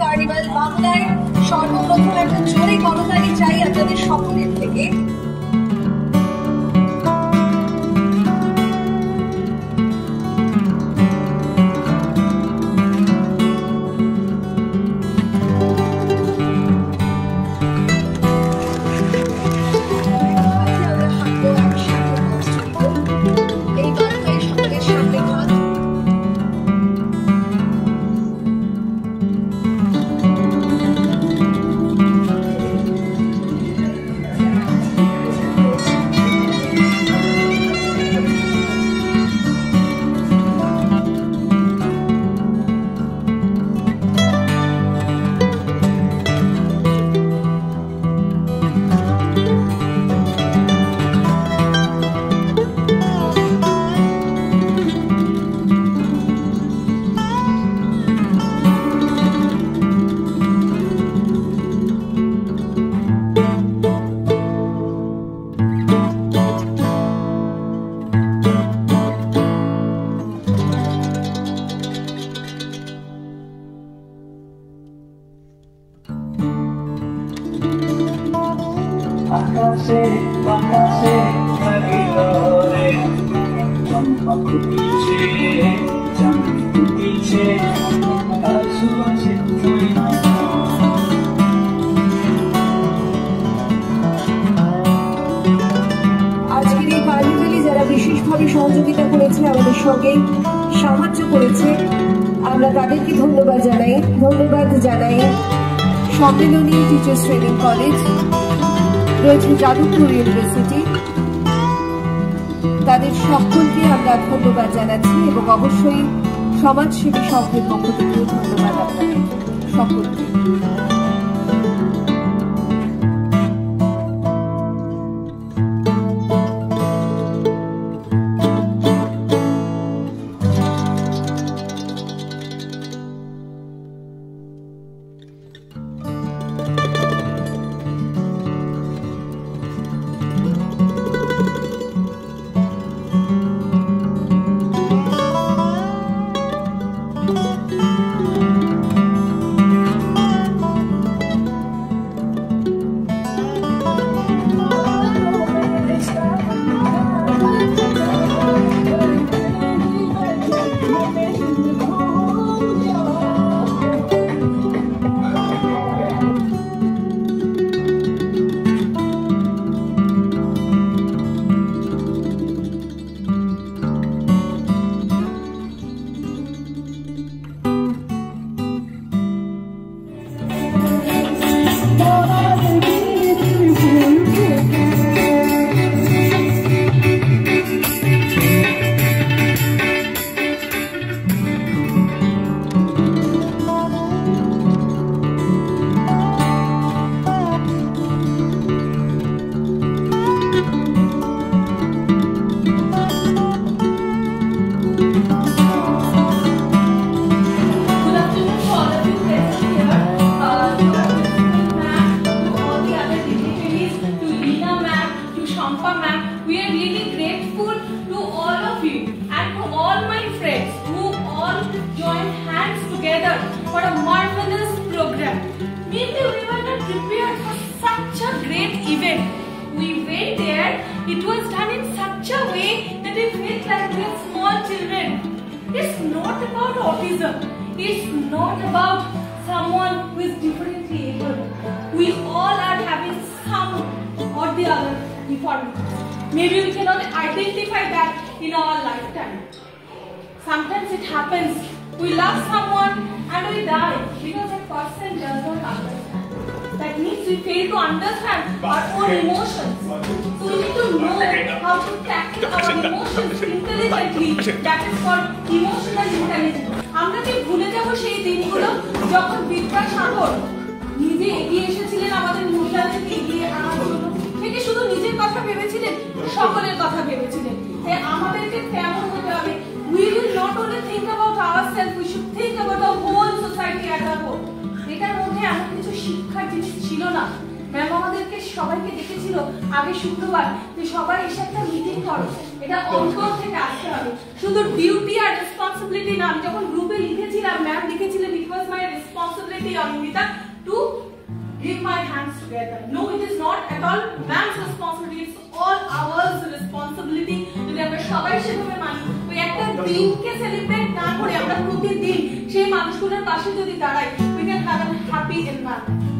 Carnival বাংলায় সর্বপ্রথম একটা জোরে করতালি চাই আপনাদের সকলের থেকে। আকাশে বাতাসে লাগিলরে চম্পা ফুটিছে চাঁদ ফুটিছে আজু আছে তুই আজকের এই কার্নিভালে যারা বিশেষভাবে সহযোগিতা করেছে, আমাদের সঙ্গে সাহায্য করেছে, আমরা তাদেরকে ধন্যবাদ জানাই। সম্মেলনী টিচার্স ট্রেনিং কলেজ রয়েছে, যাদবপুর ইউনিভার্সিটি, তাদের সকলকে আমরা ধন্যবাদ জানাচ্ছি এবং অবশ্যই সমাজসেবী সংঘের পক্ষ থেকেও ধন্যবাদ আপনাদের সকলকে। For a marvelous program. Maybe we were not prepared for such a great event. We went there, it was done in such a way that we felt like we are small children. It's not about autism. It's not about someone who is differently able. We all are having some or the other deformities. Maybe we cannot identify that in our lifetime. Sometimes it happens. We love someone and we die because a person does not understand. That means we fail to understand our own emotions. So we need to know how to tackle our emotions intelligently. That is called emotional intelligence. আমরা কি ভুলে যাব সেই দিনগুলো যখন বিদ্যাসাগর নিজে এগিয়ে এসেছিলেন আমাদের মহিলাদেরকে এগিয়ে আনার জন্য? থেকে শুধু নিজের কথা ভেবেছিলেন, সকলের কথা ভেবেছিলেন। তাই আমাদেরকে তেমন হতে হবে। We will not only think about ourselves, we should think about the whole society as a whole. এটার মধ্যে এমন কিছু শিক্ষার জিনিস ছিল না। ম্যাম আমাদেরকে সবাইকে ডেকেছিল আগে শুক্রবার যে সবাই এসে একটা মিটিং করো, এটা অন্তর থেকে আসতে হবে। শুধু ডিউটি আর রেসপন্সিবিলিটি না, আমি যখন গ্রুপে লিখেছিলাম ম্যাম লিখেছিলেন it was my responsibility on together. No, it is not at all man's responsibility. It's all ours responsibility. যদি আমরা সবাই সেভাবে মানি, ওই একটা দিনকে সেলিব্রেট না করে আমরা প্রতিদিন সেই মানুষগুলোর পাশে যদি দাঁড়াই, we can have a happy environment.